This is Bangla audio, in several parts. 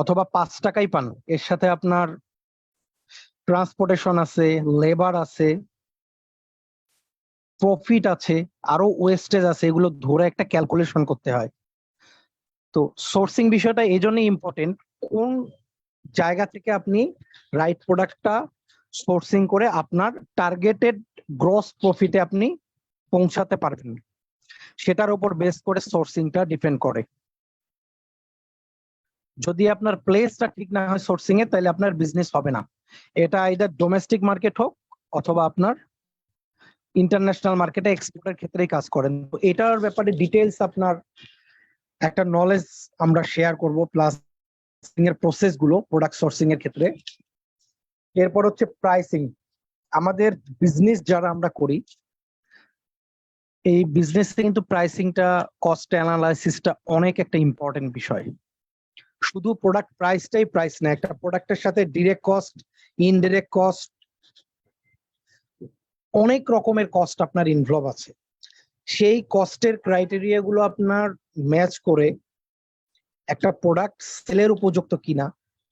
অথবা 5 টাকাই পান, এর সাথে আপনার ট্রান্সপোর্টেশন আছে, লেবার আছে, প্রফিট আছে, আরো ওয়েস্টেজ আছে, এগুলো ধরে একটা ক্যালকুলেশন করতে হয়। তো সোর্সিং বিষয়টা এই জন্যই ইম্পর্টেন্ট, কোন জায়গা থেকে আপনি রাইট প্রোডাক্টটা সোর্সিং করে আপনার টার্গেটেড গ্রস প্রফিটে আপনি পৌঁছাতে পারবেন, সেটার উপর বেস করে সোর্সিংটা ডিপেন্ড করে। যদি আপনার প্লেসটা ঠিক না হয় সোর্সিং এ, তাহলে আপনার বিজনেস হবে না। এটা আইদার ডোমেস্টিক মার্কেট হোক অথবা আপনার ইন্টারন্যাশনাল মার্কেটে এক্সপোর্টের ক্ষেত্রেই কাজ করেন। তো এটার ব্যাপারে ডিটেলস আপনার একটা নলেজ আমরা শেয়ার করব, প্লাস এর প্রসেস গুলো প্রোডাক্ট সোর্সিং এর ক্ষেত্রে। এরপর হচ্ছে প্রাইসিং। আমাদের বিজনেস যারা আমরা করি, এই বিজনেসে কিন্তু প্রাইসিংটা, কস্ট অ্যানালাইসিসটা অনেক একটা ইম্পর্টেন্ট বিষয়। শুধু প্রোডাক্ট প্রাইসটাই প্রাইস না, একটা প্রোডাক্টের সাথে ডিরেক্ট কস্ট, ইনডিরেক্ট কস্ট, অনেক রকমের কস্ট আপনার ইনভলভ আছে। সেই কস্টের ক্রাইটেরিয়া গুলো আপনার ম্যাচ করে একটা প্রোডাক্ট সেলের উপযুক্ত কিনা,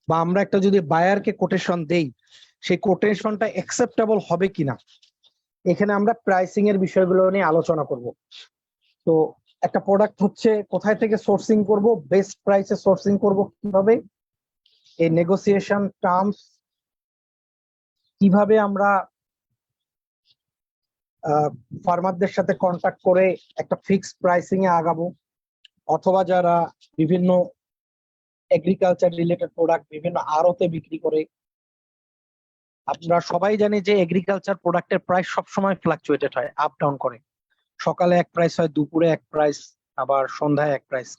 বা আমরা একটা যদি বায়ারকে কোটেশন দেই, সেই কোটেশনটা অ্যাকসেপ্টেবল হবে কিনা, এখানে আমরা প্রাইসিং এর বিষয়গুলো নিয়ে আলোচনা করব। তো একটা প্রোডাক্ট হচ্ছে কোথায় থেকে সোর্সিং করব, বেস্ট প্রাইসে সোর্সিং করব কিভাবে, এই নেগোসিয়েশন টার্মস কিভাবে আমরা ফার্মারদের সাথে কন্ট্যাক্ট করে একটা ফিক্সড প্রাইসিং এ আগাবো, অথবা যারা বিভিন্ন এগ্রিকালচার রিলেটেড প্রোডাক্ট বিভিন্ন আড়তে বিক্রি করে। আমরা সবাই জানি যে এগ্রিকালচার প্রোডাক্টের প্রাইস সবসময় ফ্লাকচুয়েটেড হয়, আপ ডাউন করে। সকালে এক প্রাইস হয়, দুপুরে এক প্রাইস, আবার সন্ধ্যায় এক প্রাইস।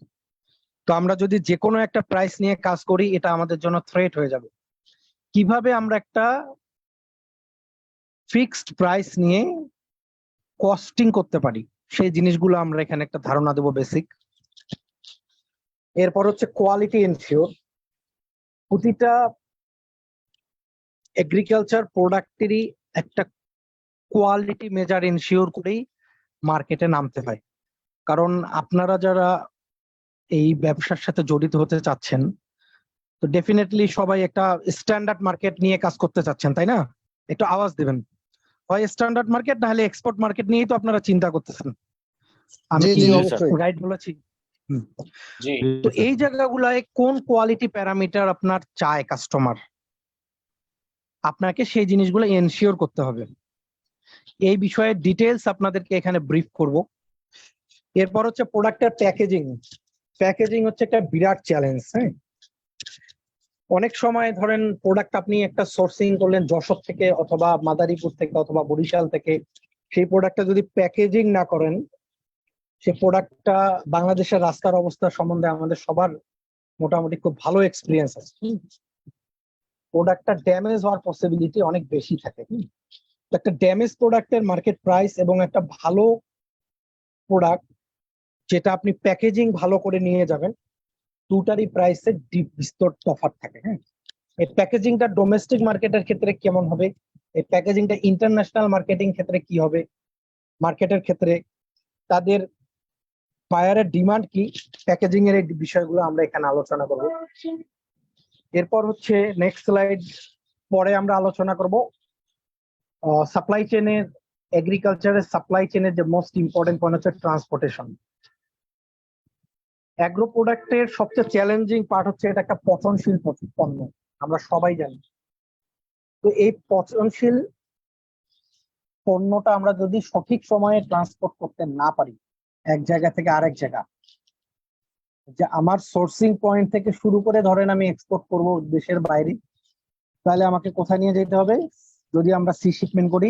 তো আমরা যদি যে কোনো একটা প্রাইস নিয়ে কাজ করি, এটা আমাদের জন্য থ্রেট হয়ে যাবে। কিভাবে আমরা একটা ফিক্সড প্রাইস নিয়ে কস্টিং করতে পারি, সেই জিনিসগুলো আমরা এখানে একটা ধারণা দেবো বেসিক। এরপর হচ্ছে কোয়ালিটি এনশিওর। প্রতিটা এগ্রিকালচার প্রোডাক্টেরই একটা কোয়ালিটি মেজার এনশিওর করেই মার্কেটে নামতে হয়। কারণ আপনারা যারা এই ব্যবসার সাথে জড়িত হতে চাচ্ছেন, তো ডেফিনেটলি সবাই একটা স্ট্যান্ডার্ড মার্কেট নিয়ে কাজ করতে চাচ্ছেন, তাই না? একটু আওয়াজ দিবেন। হয় স্ট্যান্ডার্ড মার্কেট, না হলে এক্সপোর্ট মার্কেট নিয়েই তো আপনারা চিন্তা করতেছেন। আমি কি রাইট বলেছি? তো এই জায়গাগুলায় কোন কোয়ালিটি প্যারামিটার আপনার চায় কাস্টমার, আপনাকে সেই জিনিসগুলো এনশিওর করতে হবে। এই বিষয়ে ডিটেলস আপনাদেরকে এখানে ব্রিফ করব। এরপর হচ্ছে প্রোডাক্টের প্যাকেজিং। প্যাকেজিং হচ্ছে একটা বিরাট চ্যালেঞ্জ। হ্যাঁ, অনেক সময় ধরেন প্রোডাক্ট আপনি একটা সোর্সিং করলেন যশোর থেকে অথবা মাদারীপুর থেকে অথবা বরিশাল থেকে, সেই প্রোডাক্টটা যদি প্যাকেজিং না করেন, সে প্রোডাক্টটা, বাংলাদেশের রাস্তার অবস্থা সম্বন্ধে আমাদের সবার মোটামুটি খুব ভালো এক্সপিরিয়েন্স আছে। প্রোডাক্টটা ড্যামেজ হওয়ার পসিবিলিটি অনেক বেশি থাকে। একটা ড্যামেজ প্রোডাক্টের মার্কেট প্রাইস এবং একটা ভালো প্রোডাক্ট যেটা আপনি প্যাকেজিং ভালো করে নিয়ে যাবেন, দুটারই প্রাইসে বিস্তর তফাৎ থাকে। হ্যাঁ, এই প্যাকেজিংটা ডোমেস্টিক মার্কেটের ক্ষেত্রে কেমন হবে, এই প্যাকেজিংটা ইন্টারন্যাশনাল মার্কেটিং ক্ষেত্রে কি হবে, মার্কেটের ক্ষেত্রে তাদের বায়ারের ডিমান্ড কি, প্যাকেজিং এর এই বিষয়গুলো আমরা এখানে আলোচনা করব। এরপর হচ্ছে নেক্সট স্লাইড, পরে আমরা আলোচনা করব সাপ্লাই চেনের, এগ্রিকালচারের সাপ্লাই চেনের যে মোস্ট ইম্পর্টেন্ট পয়েন্ট হচ্ছে ট্রান্সপোর্টেশন। অ্যাগ্রো প্রোডাক্টের সবচেয়ে চ্যালেঞ্জিং পার্ট হচ্ছে এটা একটা পচনশীল পণ্য, আমরা সবাই জানি। তো এই পচনশীল পণ্যটা আমরা যদি সঠিক সময়ে ট্রান্সপোর্ট করতে না পারি এক জায়গা থেকে আরেক জায়গা, যে আমার সোর্সিং পয়েন্ট থেকে শুরু করে ধরেন আমি এক্সপোর্ট করব দেশের বাইরে, তাহলে আমাকে কোথায় নিয়ে যেতে হবে? যদি আমরা সি শিপমেন্ট করি,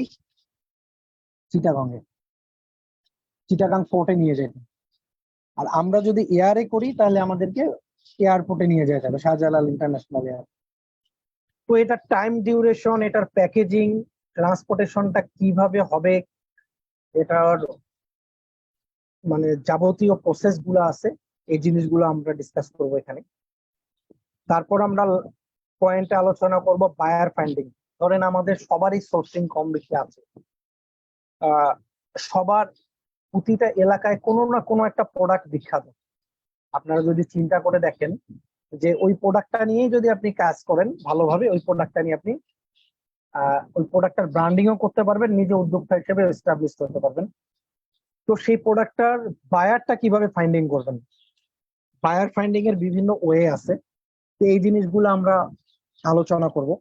চিটাগাং পোর্টে নিয়ে যেতে। আর আমরা যদি এয়ারে করি, তাহলে আমাদেরকে এয়ারপোর্টে নিয়ে যেতে হবে, শাহজালাল ইন্টারন্যাশনাল এয়ারপোর্ট। তো এটা টাইম ডিউরেশন, এটার প্যাকেজিং, ট্রান্সপোর্টেশনটা কিভাবে হবে, এটার মানে যাবতীয় প্রসেস গুলো আছে, এই জিনিসগুলো আমরা ডিসকাস করব এখানে। তারপর আমরা পয়েন্টে আলোচনা করব বায়ার ফাইন্ডিং। ধরেন আমাদের সবারই সোর্সিং কম বেশি আছে, সবার প্রতিটা এলাকায় কোনো না কোনো একটা প্রোডাক্ট বিখ্যাত। আপনারা যদি চিন্তা করে দেখেন, যে ওই প্রোডাক্টটা নিয়েই যদি আপনি কাজ করেন ভালোভাবে, ওই প্রোডাক্টটা নিয়ে আপনি ওই প্রোডাক্টটার ব্র্যান্ডিংও করতে পারবেন, নিজে উদ্যোক্তা হিসেবে এস্টাবলিশ করতে পারবেন। তো সেই প্রোডাক্টটার বায়ারটা কিভাবে ফাইন্ডিং করবেন, বায়ার ফাইন্ডিং এর বিভিন্ন ওয়ে আছে। তো এই জিনিসগুলো আমরা আলোচনা করব।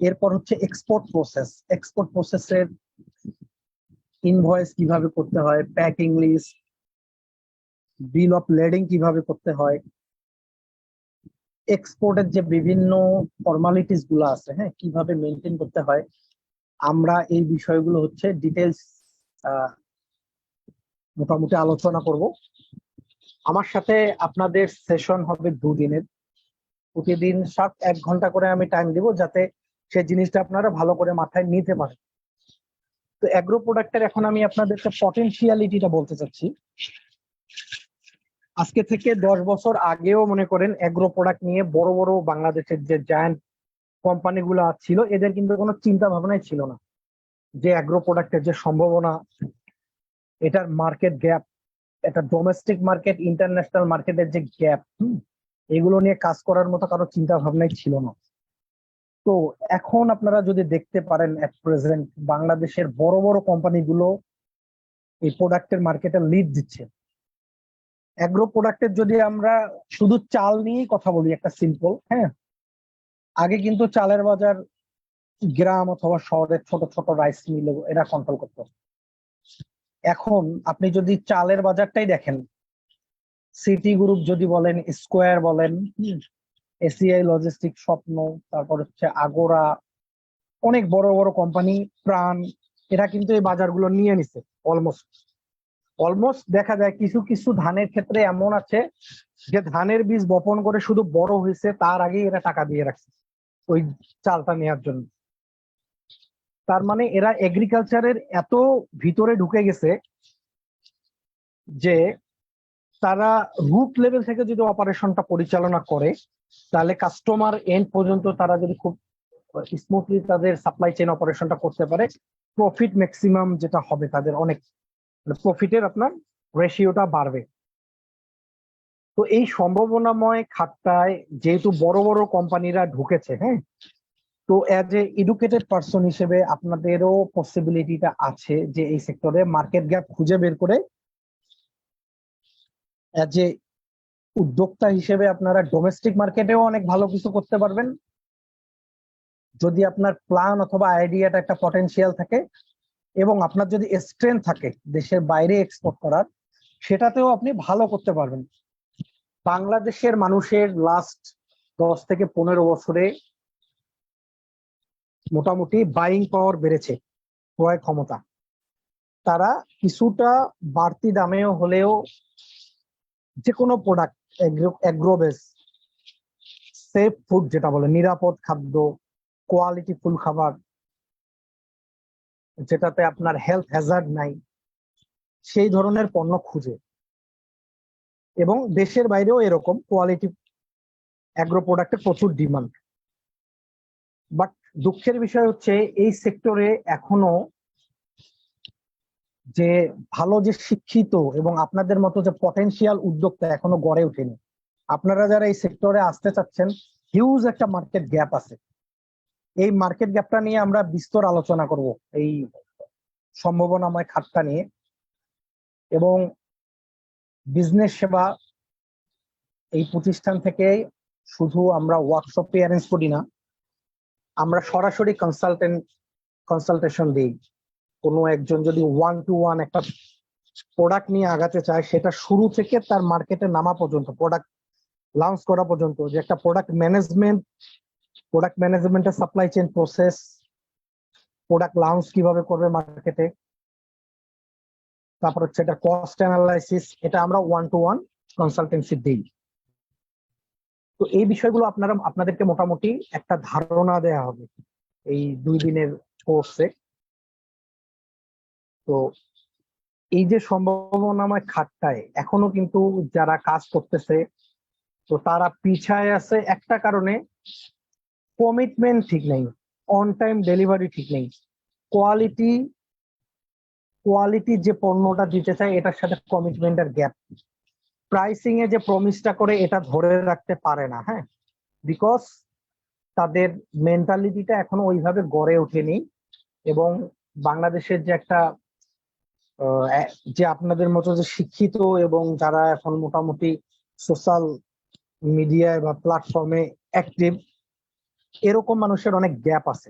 এরপর হচ্ছে এক্সপোর্ট প্রসেস। এক্সপোর্ট প্রসেসের ইনভয়েস কিভাবে করতে হয়, প্যাকিং লিস্ট, বিল অফ লেডিং কিভাবে করতে হয়, এক্সপোর্টের যে বিভিন্ন ফর্মালিটিস গুলো আছে, হ্যাঁ, কিভাবে মেনটেন করতে হয়, আমরা এই বিষয়গুলো হচ্ছে ডিটেলস মোটামুটি আলোচনা করব। আমার সাথে আপনাদের সেশন হবে 2 দিনের, প্রতিদিন 1 ঘন্টা করে আমি টাইম দিব, যাতে সেই জিনিসটা আপনারা ভালো করে মাথায় নিতে পারেন। তো অ্যাগ্রো প্রোডাক্টের এখন আমি আপনাদেরকে পটেনশিয়ালিটিটা বলতে চাচ্ছি। আজকে থেকে 10 বছর আগেও মনে করেন অ্যাগ্রো প্রোডাক্ট নিয়ে বড় বড় বাংলাদেশের যে জায়ান্ট কোম্পানিগুলো ছিল, এদের কিন্তু কোনো চিন্তা ভাবনাই ছিল না যে অ্যাগ্রো প্রোডাক্টের যে সম্ভাবনা, এটার মার্কেট গ্যাপ, এটা ডোমেস্টিক মার্কেট ইন্টারন্যাশনাল মার্কেটের যে গ্যাপ, এগুলো নিয়ে কাজ করার মতো কারো চিন্তা ভাবনাই ছিল না। তো এখন আপনারা যদি দেখতে পারেন এট প্রেজেন্ট বাংলাদেশের বড় বড় কোম্পানিগুলো এই প্রোডাক্টের মার্কেটে লিড দিচ্ছে। অ্যাগ্রো প্রোডাক্টের যদি আমরা শুধু চাল নিয়েই কথা বলি, একটা সিম্পল, হ্যাঁ, আগে কিন্তু চালের বাজার গ্রাম অথবা শহরের ছোট ছোট রাইস মিল এরা কন্ট্রোল করতো। এখন আপনি যদি চালের বাজারটাই দেখেন, সিটি গ্রুপ যদি বলেন, স্কোয়ার বলেন, এসিআই লজিস্টিক, স্বপ্ন, তারপর হচ্ছে আগোরা, অনেক বড় বড় কোম্পানি, প্রাণ, এরা কিন্তু এই বাজারগুলো নিয়ে নিছে। অলমোস্ট অলমোস্ট দেখা যায় কিছু কিছু ধানের ক্ষেত্রে এমন আছে যে ধানের বীজ বপন করে শুধু বড় হয়েছে, তার আগেই এরা টাকা দিয়ে রাখছে ওই চালটা নেওয়ার জন্য। তার মানে এরা এগ্রিকালচারের এত ভিতরে ঢুকে গেছে যে তারা রুট লেভেল থেকে যদি অপারেশনটা পরিচালনা করে, তাহলে কাস্টমার এন্ড পর্যন্ত তারা যদি খুব স্মুথলি তাদের সাপ্লাই চেইন অপারেশনটা করতে পারে, প্রফিট ম্যাক্সিমাম যেটা হবে তাদের, অনেক প্রফিটের আপনার রেশিওটা বাড়বে। তো এই সম্ভাবনাময় খাতটায় যেহেতু বড় বড় কোম্পানিরা ঢুকেছে, হ্যাঁ, তো অ্যাজ এ এডুকেটেড পার্সন হিসেবে আপনাদেরও পসিবিলিটিটা আছে যে এই সেক্টরে মার্কেট গ্যাপ খুঁজে বের করে অ্যাজ এ উদ্যোক্তা হিসেবে আপনারা ডোমেস্টিক মার্কেটেও অনেক ভালো কিছু করতে পারবেন। যদি আপনার প্ল্যান অথবা আইডিয়াটা একটা পটেনশিয়াল থাকে এবং আপনার যদি স্ট্রেংথ থাকে দেশের বাইরে এক্সপোর্ট করার, সেটাতেও আপনি ভালো করতে পারবেন। বাংলাদেশের মানুষের লাস্ট 10 থেকে 15 বছরে মোটামুটি বাইং পাওয়ার বেড়েছে, ক্রয় ক্ষমতা। তারা কিছুটা বাড়তি দামেও হলেও যে কোনো product, agro base, safe food যেটা বলে, নিরাপদ খাদ্য, কোয়ালিটি ফুল খাবার, যেটাতে আপনার হেলথ হ্যাজার্ড নাই, সেই ধরনের পণ্য খুঁজে। এবং দেশের বাইরেও এরকম কোয়ালিটি অ্যাগ্রো প্রোডাক্টের প্রচুর ডিমান্ড। বাট দুঃখের বিষয় হচ্ছে এই সেক্টরে এখনো যে ভালো যে শিক্ষিত এবং আপনাদের মতো যে পটেনশিয়াল উদ্যোক্তা এখনো গড়ে ওঠেনি। আপনারা যারা এই সেক্টরে আসতে চাচ্ছেন, হিউজ একটা মার্কেট গ্যাপ আছে। এই মার্কেট গ্যাপটা নিয়ে আমরা বিস্তর আলোচনা করব, এই সম্ভাবনাময় খাতটা নিয়ে। এবং বিজনেস সেবা এই প্রতিষ্ঠান থেকে শুধু আমরা ওয়ার্কশপে অ্যারেঞ্জ করি না, আমরা সরাসরি কনসালটেশন দিই। কোনো একজন যদি 1-to-1 একটা প্রোডাক্ট নিয়ে আগাতে চায়, সেটা শুরু থেকে তার মার্কেটে নামা পর্যন্ত, প্রোডাক্ট লঞ্চ করা পর্যন্ত, যে একটা প্রোডাক্ট ম্যানেজমেন্টের supply chain process, product launch কিভাবে করবে মার্কেটে, তারপর হচ্ছে এটা কস্ট অ্যানালাইসিস, এটা আমরা 1-to-1 কনসালটেন্সি দিই। তো এই বিষয়গুলো আপনাদেরকে মোটামুটি একটা ধারণা দেওয়া হবে এই 2 দিনের কোর্সে। তো এই যে সম্ভাবনাময় খাতটায় এখনো কিন্তু যারা কাজ করতেছে, তো তারা পিছায় আছে একটা কারণে, কমিটমেন্ট ঠিক নেই, অন টাইম ডেলিভারি ঠিক নেই, কোয়ালিটি যে পণ্যটা দিতে চায় এটার সাথে কমিটমেন্টের গ্যাপ। প্রাইসিং এ যে প্রমিসটা করে এটা ধরে রাখতে পারে না, হ্যাঁ, বিকজ তাদের মেন্টালিটিটা এখনো ওইভাবে গড়ে ওঠেনি। এবং বাংলাদেশের যে একটা যে আপনাদের মতো যে শিক্ষিত এবং যারা এখন মোটামুটি সোশ্যাল মিডিয়ায় বা প্ল্যাটফর্মে অ্যাক্টিভ, এরকম মানুষের অনেক গ্যাপ আছে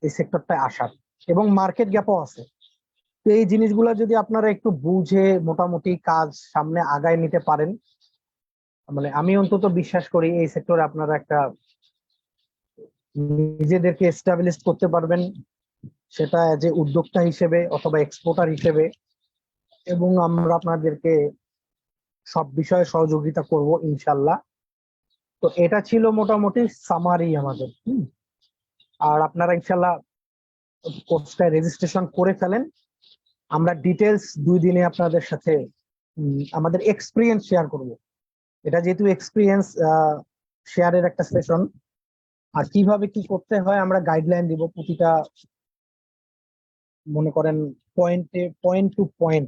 এই সেক্টরটায় আসার, এবং মার্কেট গ্যাপও আছে। তো এই জিনিসগুলো যদি আপনারা একটু বুঝে মোটামুটি কাজ সামনে আগায় নিতে পারেন, মানে আমি অন্তত বিশ্বাস করি এই সেক্টরে আপনারা একটা নিজেদেরকে এস্টাবলিশ করতে পারবেন, সেটা যে উদ্যোক্তা হিসেবে অথবা এক্সপোর্টার হিসেবে। এবং আমরা আপনাদেরকে সব বিষয়ে সহযোগিতা করব ইনশাল্লাহ। তো এটা ছিল মোটামুটি সামারি আমাদের। আর আপনারা ইনশাল্লাহ কোর্সটায় রেজিস্ট্রেশন করে ফেলেন। আমরা ডিটেলস 2 দিনে আপনাদের সাথে আমাদের এক্সপিরিয়েন্স শেয়ার করব। এটা যেহেতু এক্সপিরিয়েন্স শেয়ারের একটা সেশন, আর কিভাবে কি করতে হয় আমরা গাইডলাইন দিব প্রতিটা, মনে করেন পয়েন্ট টু পয়েন্ট।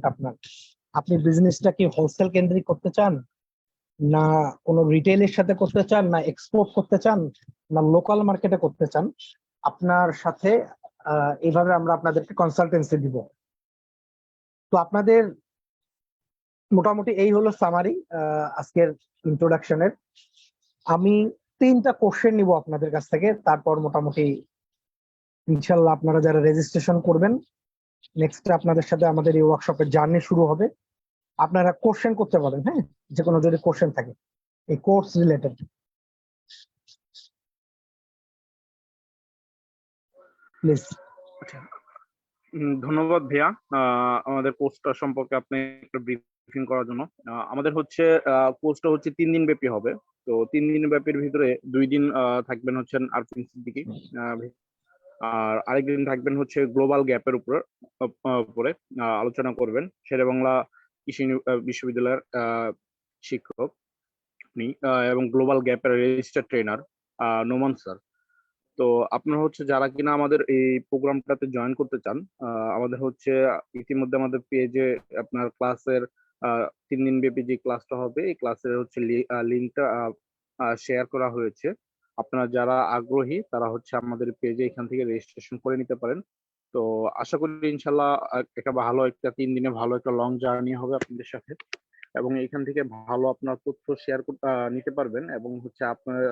আপনি বিজনেসটা কি হোলসেল কেন্দ্রিক করতে চান, না কোনো রিটেইলের সাথে করতে চান, না এক্সপোর্ট করতে চান, না লোকাল মার্কেটে করতে চান, আপনার সাথে এইভাবে আমরা আপনাদেরকে কনসালটেন্সি দিব। তো আপনাদের মোটামুটি এই হলো সামারি আজকের ইন্ট্রোডাকশনের। আমি 3টা কোশ্চেন নিব আপনাদের কাছ থেকে, তারপর মোটামুটি ইনশাল্লাহ আপনারা যারা রেজিস্ট্রেশন করবেন, নেক্সট আপনাদের সাথে আমাদের এই ওয়ার্কশপের জার্নি শুরু হবে। আপনারা কোশ্চেন করতে পারেন, হ্যাঁ, যে কোনো যদি কোশ্চেন থাকে এই কোর্স রিলেটেড। প্লিজ। আচ্ছা, ধন্যবাদ ভাইয়া আমাদের কোর্সটা সম্পর্কে আপনি একটা ব্রিফিং করার জন্য। আমাদের হচ্ছে কোর্সটা হচ্ছে 3 দিন ব্যাপী হবে। তো 3 দিন ব্যাপীর ভিতরে 2 দিন থাকবেন হচ্ছেন আরফিন সিদ্দিকী, আর আরেকদিন থাকবেন হচ্ছে গ্লোবাল গ্যাপের উপরে আলোচনা করবেন শেরেবাংলা কৃষি বিশ্ববিদ্যালয়ের শিক্ষক উনি, এবং গ্লোবাল গ্যাপের রেজিস্টার ট্রেনার নোমান স্যার। তো আপনারা হচ্ছে যারা কিনা আমাদের এই প্রোগ্রামটাতে জয়েন করতে চান, আমাদের হচ্ছে ইতিমধ্যে আমাদের পেজে আপনার ক্লাসের 3 দিন ব্যাপী যে ক্লাসটা হবে এই ক্লাসের হচ্ছে লিঙ্কটা শেয়ার করা হয়েছে। আপনারা যারা আগ্রহী তারা হচ্ছে আমাদের পেজে এখান থেকে রেজিস্ট্রেশন করে নিতে পারেন। তো আশা করি ইনশাল্লাহ একটা ভালো একটা 3 দিনে ভালো একটা লং জার্নি হবে আপনাদের সাথে, এবং এখান থেকে ভালো আপনার তথ্য শেয়ার নিতে পারবেন, এবং হচ্ছে আপনার